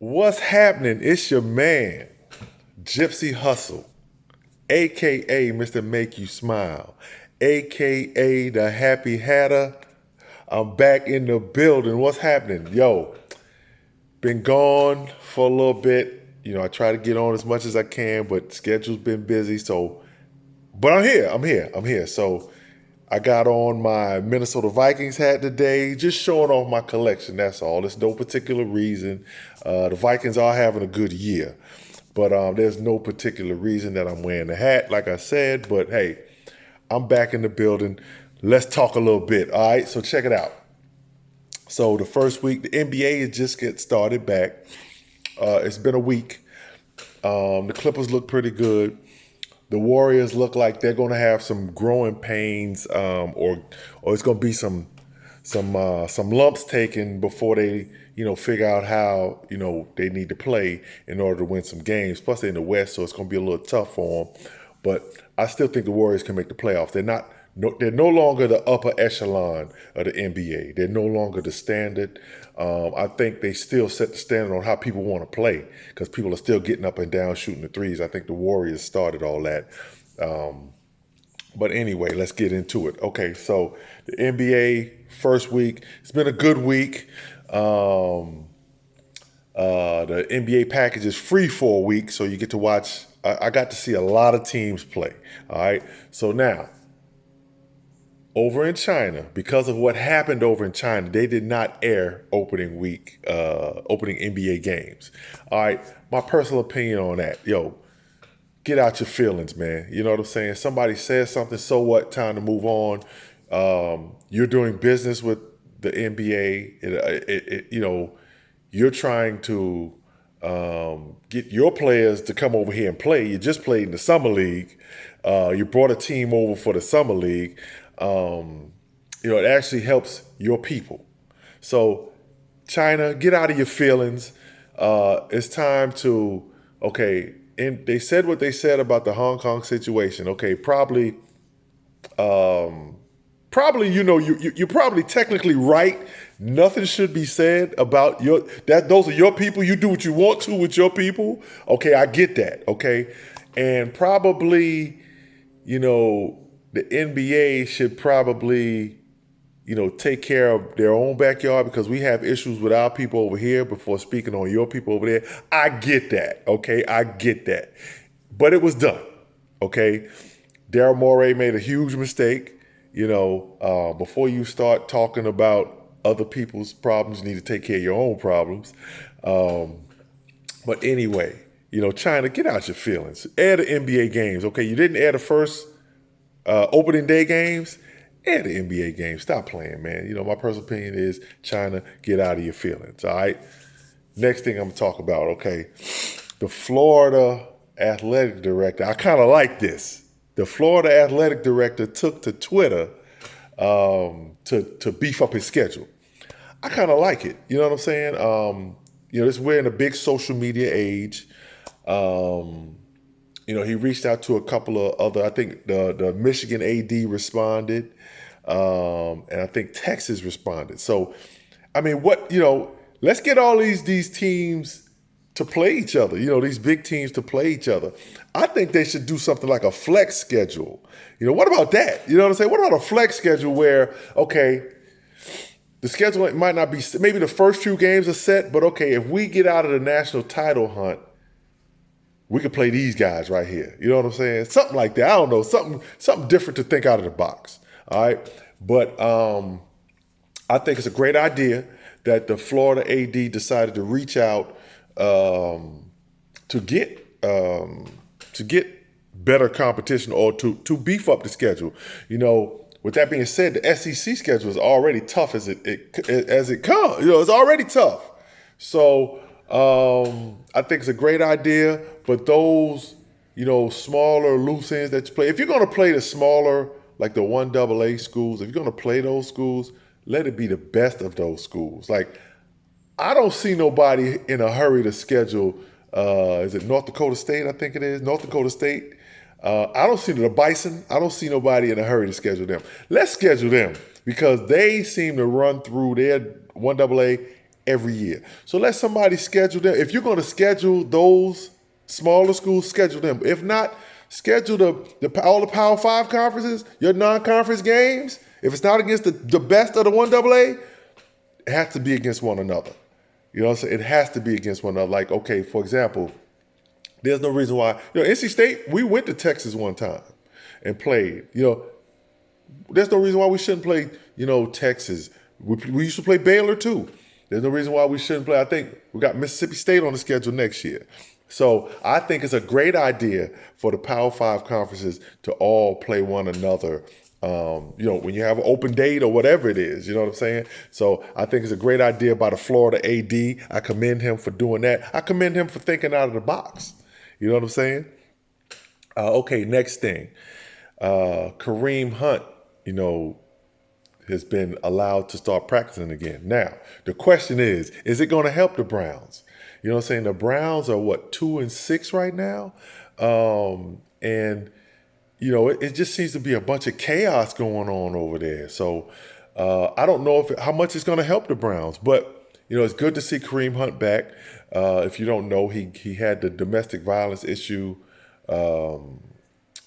What's happening? It's your man, Gypsy Hustle, aka Mr. Make You Smile, aka the Happy Hatter. I'm back in the building. What's happening? Yo, been gone for a little bit. I try to get on as much as I can, but schedule's been busy. But I'm here. I'm here. So I got on my Minnesota Vikings hat today, just showing off my collection. That's all. There's no particular reason. The Vikings are having a good year, but there's no particular reason that I'm wearing the hat, like I said. But hey, I'm back in the building. Let's talk a little bit. All right, so check it out. So the first week, the NBA is just get started back. It's been a week. The Clippers look pretty good. The Warriors look like they're going to have some growing pains, or it's going to be some lumps taken before they figure out how they need to play in order to win some games. Plus they're in the West, so it's going to be a little tough for them. But I still think the Warriors can make the playoffs. They're no longer the upper echelon of the NBA. They're no longer the standard. I think they still set the standard on how people want to play because people are still getting up and down shooting the threes. I think the Warriors started all that. But anyway, let's get into it. Okay, so the NBA first week. It's been a good week. The NBA package is free for a week, so you get to watch. I got to see a lot of teams play. All right, so now over in China, because of what happened over in China, they did not air opening NBA games. All right, my personal opinion on that, get out your feelings, man. You know what I'm saying? Somebody says something, so what? Time to move on. You're doing business with the NBA. You're trying to get your players to come over here and play. You just played in the summer league. You brought a team over for the summer league. It actually helps your people. So, China, get out of your feelings. It's time to, okay, and they said what they said about the Hong Kong situation. Okay, probably, you're probably technically right. Nothing should be said about those are your people. You do what you want to with your people. Okay, I get that. Okay, and probably, the NBA should probably, take care of their own backyard because we have issues with our people over here before speaking on your people over there. I get that. Okay, I get that, but it was done. Okay, Daryl Morey made a huge mistake. Before you start talking about other people's problems, you need to take care of your own problems. But anyway, China, get out your feelings. Air the NBA games. Okay, you didn't air the first opening day games. Air the NBA games. Stop playing, man. My personal opinion is China, get out of your feelings. All right. Next thing I'm gonna talk about. Okay, the Florida athletic director. I kind of like this. The Florida athletic director took to Twitter to beef up his schedule. I kind of like it. You know what I'm saying? We're in a big social media age. He reached out to a couple of other. I think the Michigan AD responded, and I think Texas responded. So, I mean, let's get all these teams to play each other. These big teams to play each other. I think they should do something like a flex schedule. What about that? You know what I'm saying? What about a flex schedule where, okay, the schedule might not be, maybe the first few games are set, but okay, if we get out of the national title hunt, we could play these guys right here. You know what I'm saying? Something like that. I don't know. Something different to think out of the box. All right. But I think it's a great idea that the Florida AD decided to reach out to get better competition or to beef up the schedule. With that being said, the SEC schedule is already tough as it comes. It's already tough. So I think it's a great idea, but those, smaller loose ends that you play, if you're going to play the smaller, like the 1AA schools, if you're going to play those schools, let it be the best of those schools. Like, I don't see nobody in a hurry to schedule, is it North Dakota State? I think it is, North Dakota State. I don't see the Bison. I don't see nobody in a hurry to schedule them. Let's schedule them because they seem to run through their 1AA every year. So let somebody schedule them. If you're going to schedule those smaller schools, schedule them. If not, schedule all the Power 5 conferences, your non-conference games. If it's not against the best of the 1AA, it has to be against one another. You know what I'm saying? It has to be against one another. Like, okay, for example, there's no reason why, NC State, we went to Texas one time and played. There's no reason why we shouldn't play, Texas. We used to play Baylor too. There's no reason why we shouldn't play. I think we got Mississippi State on the schedule next year. So I think it's a great idea for the Power 5 conferences to all play one another. When you have an open date or whatever it is, you know what I'm saying? So I think it's a great idea by the Florida AD. I commend him for doing that. I commend him for thinking out of the box. You know what I'm saying? Okay, next thing. Kareem Hunt, has been allowed to start practicing again. Now, the question is it going to help the Browns? You know what I'm saying? The Browns are 2-6 right now? It just seems to be a bunch of chaos going on over there. So I don't know how much it's going to help the Browns, but it's good to see Kareem Hunt back. If you don't know, he had the domestic violence issue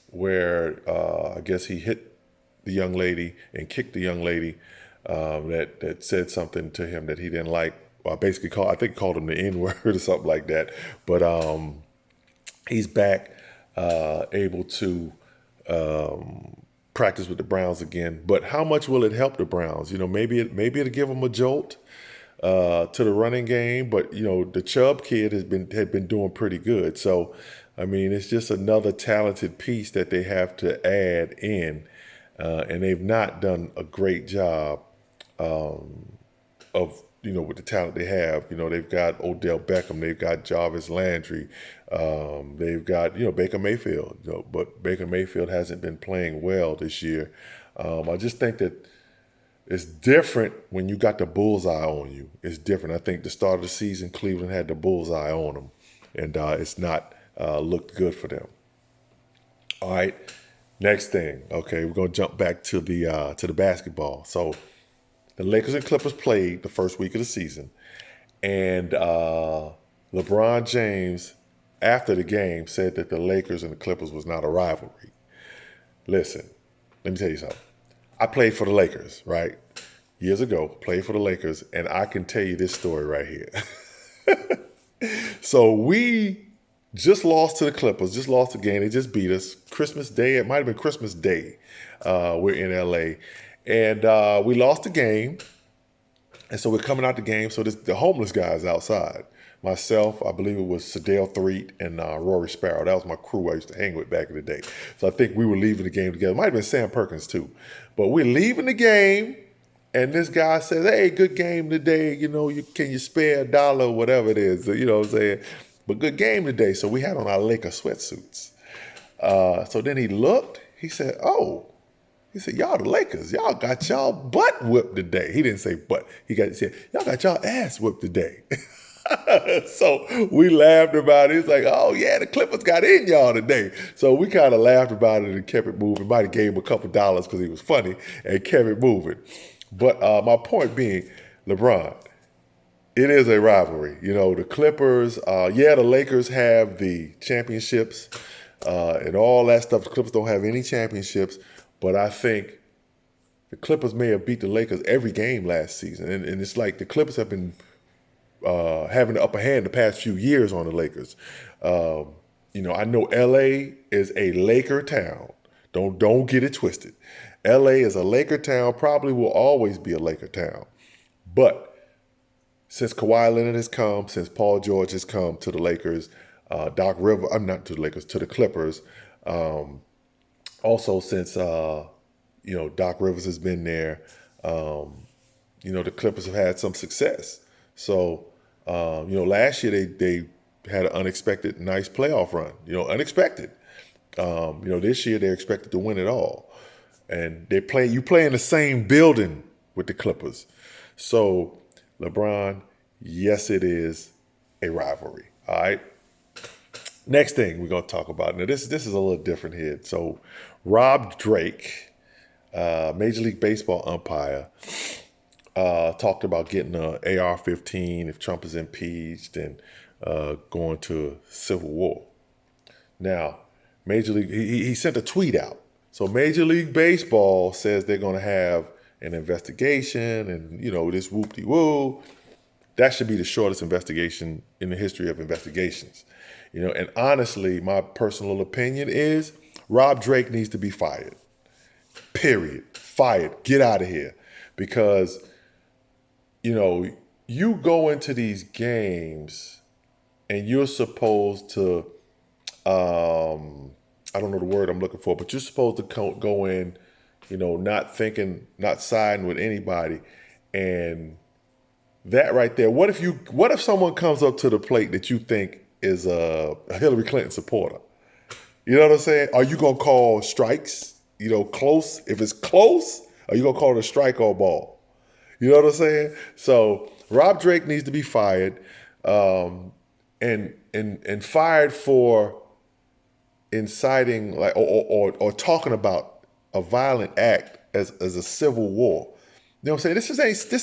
where I guess he hit the young lady and kicked the young lady that said something to him that he didn't like. Well, basically called him the N-word or something like that. But he's back, able to practice with the Browns again. But how much will it help the Browns? Maybe it'll give them a jolt to the running game. But the Chubb kid had been doing pretty good. So it's just another talented piece that they have to add in. And they've not done a great job of, with the talent they have. They've got Odell Beckham, they've got Jarvis Landry, they've got, Baker Mayfield, but Baker Mayfield hasn't been playing well this year. I just think that it's different when you got the bullseye on you. It's different. I think the start of the season, Cleveland had the bullseye on them, and it's not looked good for them. All right. Next thing, okay, we're gonna jump back to the basketball. So the Lakers and Clippers played the first week of the season, and LeBron James, after the game, said that the Lakers and the Clippers was not a rivalry. Listen, let me tell you something. I played for the Lakers, right? Years ago, played for the Lakers, and I can tell you this story right here. So we just lost to the Clippers, just lost the game. They just beat us. Christmas Day, it might have been Christmas Day. We're in LA. And we lost the game. And so we're coming out the game. So the homeless guys outside. Myself, I believe it was Sadell Threet and Rory Sparrow. That was my crew I used to hang with back in the day. So I think we were leaving the game together. It might have been Sam Perkins too. But we're leaving the game. And this guy says, hey, good game today. Can you spare $1 or whatever it is? You know what I'm saying? But good game today. So we had on our Laker sweatsuits. So then he looked. He said, oh. He said, y'all the Lakers. Y'all got y'all butt whipped today. He didn't say butt. He said, y'all got y'all ass whipped today. So we laughed about it. It's like, oh, yeah, the Clippers got in y'all today. So we kind of laughed about it and kept it moving. Might have gave him a couple dollars because he was funny and kept it moving. But my point being, LeBron, it is a rivalry. The Clippers, the Lakers have the championships and all that stuff. The Clippers don't have any championships, but I think the Clippers may have beat the Lakers every game last season. And it's like the Clippers have been having the upper hand the past few years on the Lakers. I know LA is a Laker town. Don't get it twisted. LA is a Laker town, probably will always be a Laker town. But since Kawhi Leonard has come, since Paul George has come to the Lakers, Doc Rivers, not to the Lakers, to the Clippers. Also since, Doc Rivers has been there, the Clippers have had some success. So, last year they had an unexpected nice playoff run, unexpected. This year they're expected to win it all. And you play in the same building with the Clippers. So, LeBron, yes, it is a rivalry. All right. Next thing we're going to talk about. Now, this is a little different here. So, Rob Drake, Major League Baseball umpire, talked about getting an AR-15 if Trump is impeached and going to a civil war. Now, Major League, he sent a tweet out. So Major League Baseball says they're going to have an investigation and, this whoop-de-woo. That should be the shortest investigation in the history of investigations. And honestly, my personal opinion is Rob Drake needs to be fired. Period. Fired. Get out of here. Because, you go into these games and you're supposed to, I don't know the word I'm looking for, but you're supposed to go in, not thinking, not siding with anybody. And that right there, what if someone comes up to the plate that you think is a Hillary Clinton supporter? You know what I'm saying? Are you going to call strikes, close? If it's close, are you going to call it a strike or a ball? You know what I'm saying? So Rob Drake needs to be fired, and fired for inciting or talking about a violent act as a civil war. You know what I'm saying? This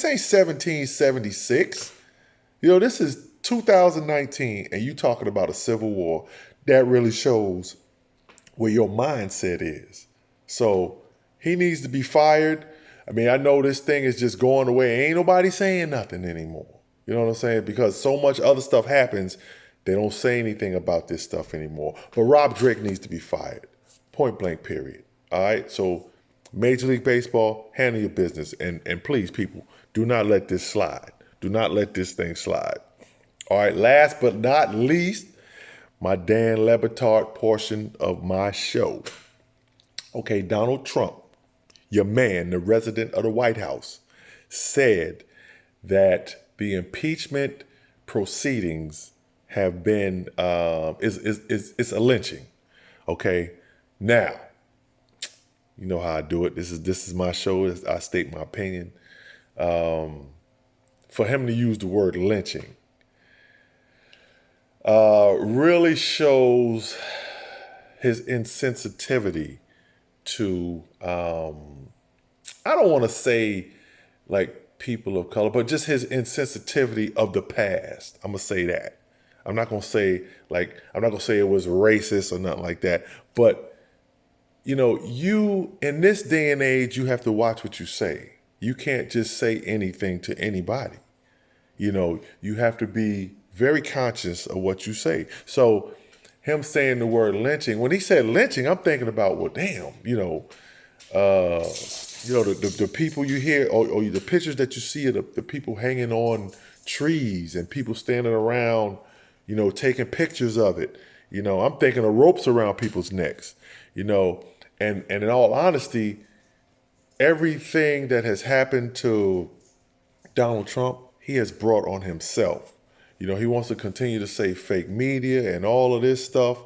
ain't 1776. This is 2019, and you talking about a civil war. That really shows where your mindset is. So he needs to be fired. I mean, I know this thing is just going away. Ain't nobody saying nothing anymore. You know what I'm saying? Because so much other stuff happens, they don't say anything about this stuff anymore. But Rob Drake needs to be fired. Point blank, period. All right? So Major League Baseball, handle your business. And please, people, do not let this slide. Do not let this thing slide. All right, last but not least, my Dan Le Batard portion of my show. Okay, Donald Trump, your man, the resident of the White House, said that the impeachment proceedings have been, it's a lynching. Okay, now, you know how I do it. This is my show. I state my opinion. For him to use the word lynching really shows his insensitivity to, I don't want to say like people of color, but just his insensitivity of the past. I'm going to say that. I'm not going to say it was racist or nothing like that. But, you, in this day and age, you have to watch what you say. You can't just say anything to anybody. You have to be very conscious of what you say. So him saying the word lynching, when he said lynching, I'm thinking about, well, damn, the people you hear or the pictures that you see of the people hanging on trees and people standing around, taking pictures of it. I'm thinking of ropes around people's necks, and in all honesty, everything that has happened to Donald Trump, he has brought on himself. He wants to continue to say fake media and all of this stuff.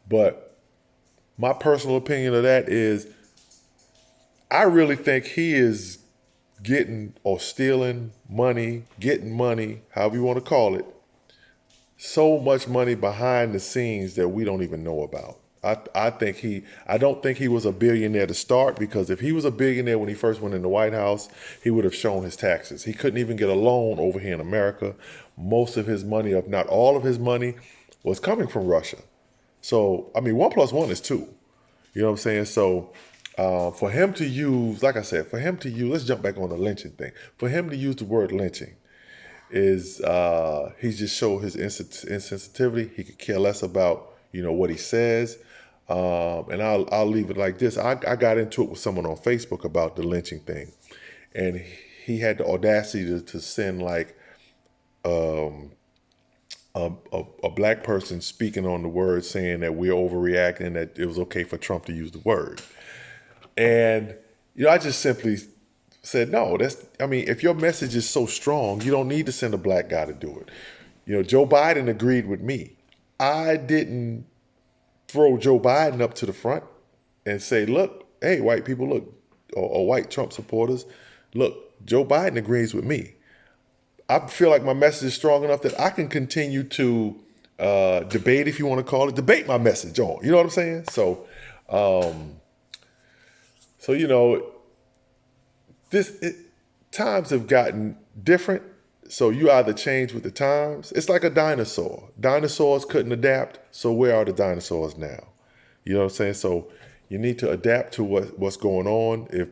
But my personal opinion of that is I really think he is getting or stealing money, getting money, however you want to call it, so much money behind the scenes that we don't even know about. I don't think he was a billionaire to start, because if he was a billionaire when he first went in the White House, he would have shown his taxes. He couldn't even get a loan over here in America. Most of his money, if not all of his money, was coming from Russia. So, 1 + 1 is 2. You know what I'm saying? So, for him to use, like I said, let's jump back on the lynching thing. For him to use the word lynching is, he just showed his insensitivity. He could care less about, what he says. And I'll leave it like this. I got into it with someone on Facebook about the lynching thing. And he had the audacity to send like a black person speaking on the word, saying that we're overreacting, that it was okay for Trump to use the word. And, I just simply said, no, if your message is so strong, you don't need to send a black guy to do it. Joe Biden agreed with me. I didn't throw Joe Biden up to the front and say, look, hey, white people, look, or white Trump supporters, look, Joe Biden agrees with me. I feel like my message is strong enough that I can continue to debate, if you want to call it, debate my message on. You know what I'm saying? So, times have gotten different. So you either change with the times. It's like a dinosaur. Dinosaurs couldn't adapt. So where are the dinosaurs now? You know what I'm saying? So you need to adapt to what's going on.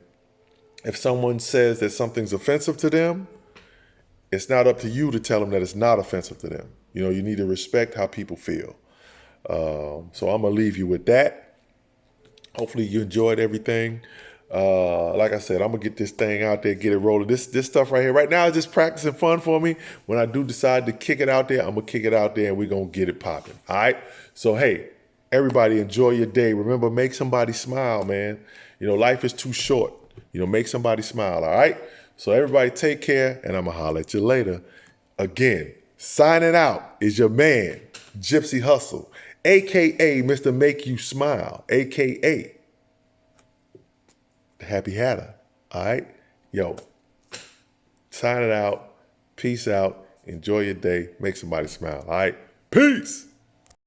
If someone says that something's offensive to them, it's not up to you to tell them that it's not offensive to them. You know, you need to respect how people feel. So I'm going to leave you with that. Hopefully you enjoyed everything. Like I said, I'm going to get this thing out there, get it rolling. This stuff right here, right now is just practicing fun for me. When I do decide to kick it out there, I'm going to kick it out there and we're going to get it popping. All right? So, hey, everybody enjoy your day. Remember, make somebody smile, man. You know, life is too short. You know, make somebody smile, all right? So everybody take care, and I'm going to holler at you later. Again, signing out is your man, Gypsy Hustle, a.k.a. Mr. Make You Smile, a.k.a. the Happy Hatter, all right? Yo, signing out. Peace out. Enjoy your day. Make somebody smile, all right? Peace.